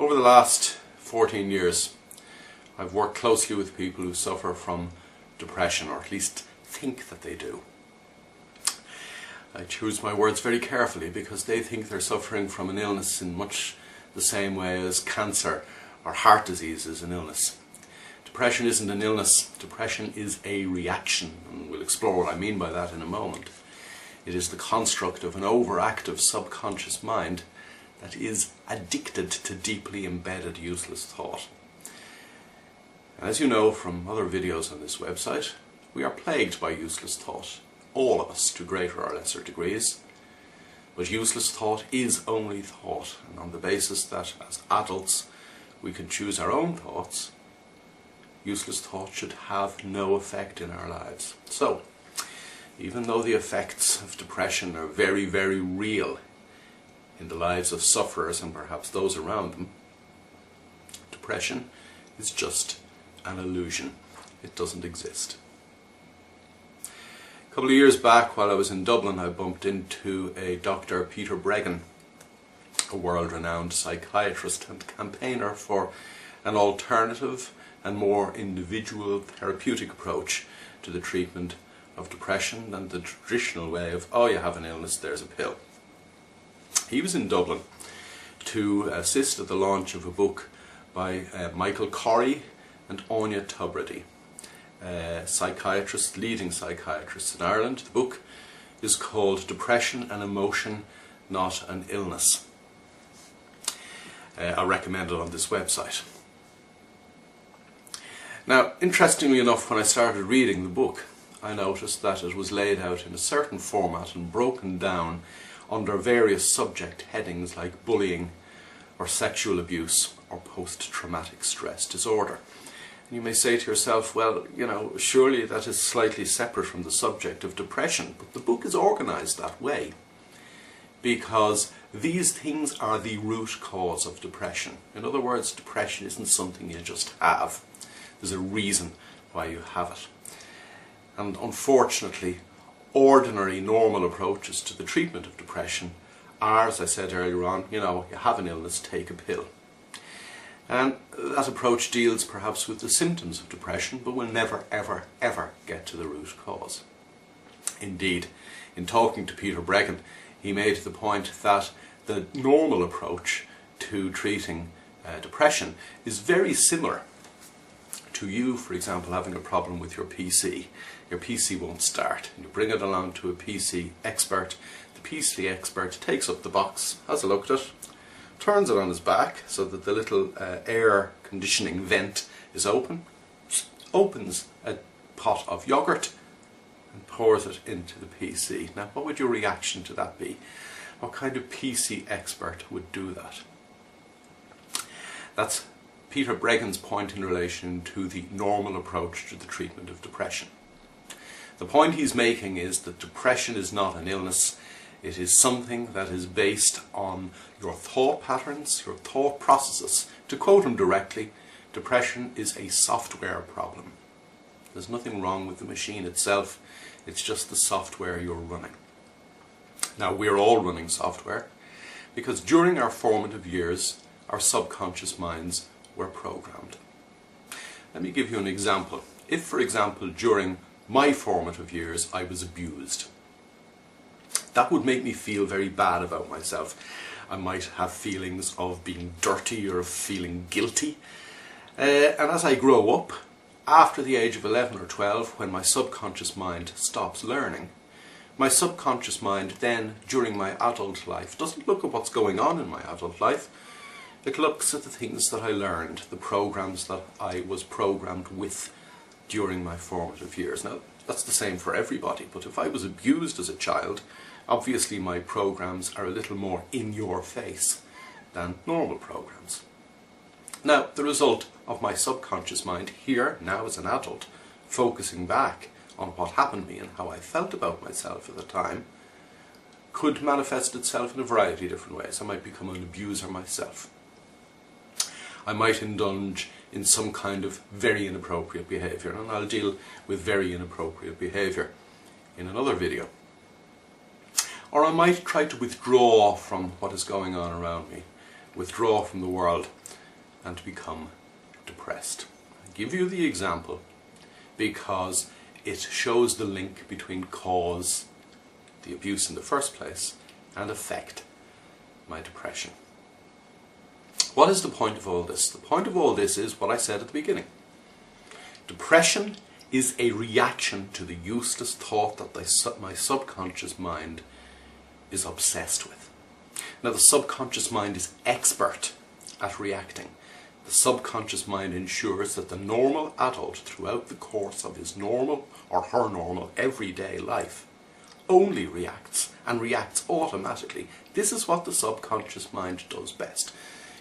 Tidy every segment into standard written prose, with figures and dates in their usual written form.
Over the last 14 years, I've worked closely with people who suffer from depression, or at least think that they do. I choose my words very carefully because they think they're suffering from an illness in much the same way as cancer or heart disease is an illness. Depression isn't an illness, depression is a reaction, and we'll explore what I mean by that in a moment. It is the construct of an overactive subconscious mind that is addicted to deeply embedded useless thought. And as you know from other videos on this website, we are plagued by useless thought, all of us to greater or lesser degrees. But useless thought is only thought, and on the basis that as adults we can choose our own thoughts, useless thought should have no effect in our lives. So, even though the effects of depression are very, very real in the lives of sufferers and perhaps those around them, depression is just an illusion. It doesn't exist. A couple of years back, while I was in Dublin, I bumped into a Dr. Peter Breggin, a world-renowned psychiatrist and campaigner for an alternative and more individual therapeutic approach to the treatment of depression than the traditional way of, oh, you have an illness, there's a pill. He was in Dublin to assist at the launch of a book by Michael Corey and Anya Tubridy, psychiatrists, leading psychiatrists in Ireland. The book is called Depression and Emotion, Not an Illness. I recommend it on this website. Now, interestingly enough, when I started reading the book, I noticed that it was laid out in a certain format and broken down under various subject headings like bullying or sexual abuse or post-traumatic stress disorder. And you may say to yourself, well, you know, surely that is slightly separate from the subject of depression, but the book is organised that way because these things are the root cause of depression. In other words, depression isn't something you just have. There's a reason why you have it. And unfortunately, ordinary, normal approaches to the treatment of depression are, as I said earlier on, you know, you have an illness, take a pill. And that approach deals perhaps with the symptoms of depression, but will never, ever, ever get to the root cause. Indeed, in talking to Peter Breggin, he made the point that the normal approach to treating depression is very similar to you, for example, having a problem with your PC. Your PC won't start. You bring it along to a PC expert. The PC expert takes up the box, has a look at it, turns it on his back so that the little air conditioning vent is open, opens a pot of yogurt and pours it into the PC. Now, what would your reaction to that be? What kind of PC expert would do that? That's Peter Breggin's point in relation to the normal approach to the treatment of depression. The point he's making is that depression is not an illness. It is something that is based on your thought patterns, your thought processes. To quote him directly, depression is a software problem. There's nothing wrong with the machine itself, it's just the software you're running. Now, we're all running software because during our formative years, our subconscious minds were programmed. Let me give you an example. If, for example, during my formative years I was abused, that would make me feel very bad about myself. I might have feelings of being dirty or of feeling guilty. And as I grow up, after the age of 11 or 12, when my subconscious mind stops learning, my subconscious mind then, during my adult life, doesn't look at what's going on in my adult life. It looks at the things that I learned, the programs that I was programmed with during my formative years. Now, that's the same for everybody, but if I was abused as a child, obviously my programs are a little more in your face than normal programs. Now, the result of my subconscious mind here, now as an adult, focusing back on what happened to me and how I felt about myself at the time, could manifest itself in a variety of different ways. I might become an abuser myself. I might indulge in some kind of very inappropriate behaviour, and I'll deal with very inappropriate behaviour in another video. Or I might try to withdraw from what is going on around me, withdraw from the world, and to become depressed. I give you the example because it shows the link between cause, the abuse in the first place, and effect, my depression. What is the point of all this? The point of all this is what I said at the beginning. Depression is a reaction to the useless thought that my subconscious mind is obsessed with. Now, the subconscious mind is expert at reacting. The subconscious mind ensures that the normal adult, throughout the course of his normal or her normal everyday life, only reacts, and reacts automatically. This is what the subconscious mind does best.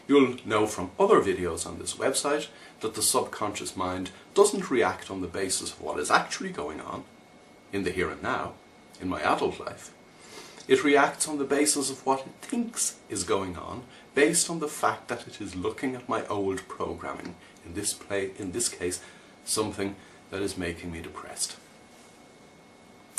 You'll know from other videos on this website that the subconscious mind doesn't react on the basis of what is actually going on in the here and now, in my adult life. It reacts on the basis of what it thinks is going on, based on the fact that it is looking at my old programming, in this case, something that is making me depressed.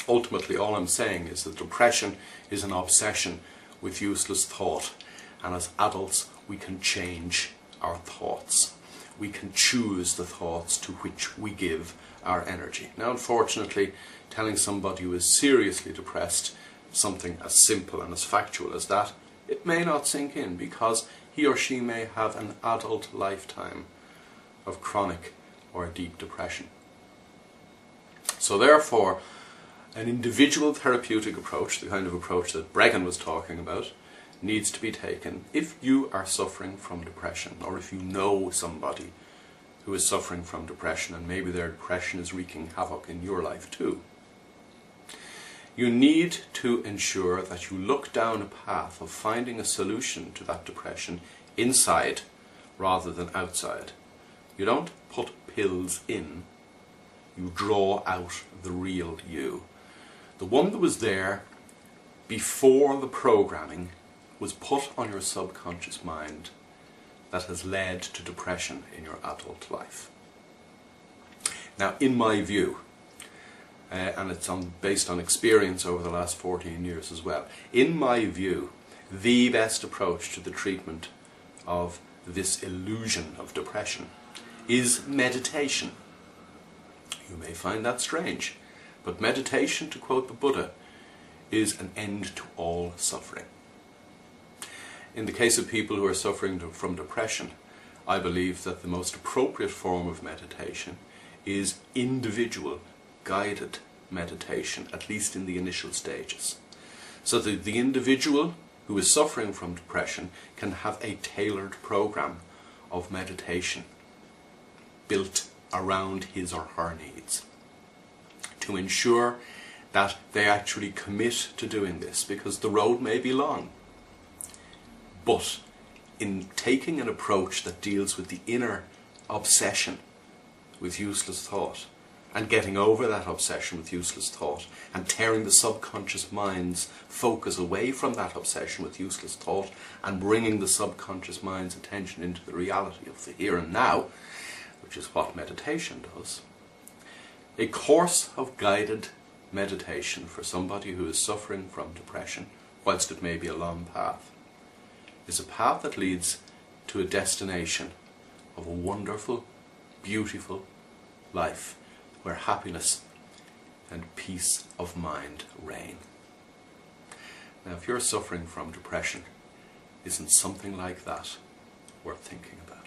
Ultimately, all I'm saying is that depression is an obsession with useless thought, and as adults we can change our thoughts. We can choose the thoughts to which we give our energy. Now, unfortunately, telling somebody who is seriously depressed something as simple and as factual as that, it may not sink in, because he or she may have an adult lifetime of chronic or deep depression. So therefore, an individual therapeutic approach, the kind of approach that Bregan was talking about, needs to be taken if you are suffering from depression, or if you know somebody who is suffering from depression and maybe their depression is wreaking havoc in your life too. You need to ensure that you look down a path of finding a solution to that depression inside rather than outside. You don't put pills in, you draw out the real you. The one that was there before the programming was put on your subconscious mind that has led to depression in your adult life. Now, in my view, and it's based on experience over the last 14 years as well, in my view, the best approach to the treatment of this illusion of depression is meditation. You may find that strange, but meditation, to quote the Buddha, is an end to all suffering. In the case of people who are suffering from depression, I believe that the most appropriate form of meditation is individual, guided meditation, at least in the initial stages. So that the individual who is suffering from depression can have a tailored program of meditation built around his or her needs, to ensure that they actually commit to doing this, because the road may be long. But in taking an approach that deals with the inner obsession with useless thought, and getting over that obsession with useless thought, and tearing the subconscious mind's focus away from that obsession with useless thought, and bringing the subconscious mind's attention into the reality of the here and now, which is what meditation does, a course of guided meditation for somebody who is suffering from depression, whilst it may be a long path, is a path that leads to a destination of a wonderful, beautiful life where happiness and peace of mind reign. Now, if you're suffering from depression, isn't something like that worth thinking about?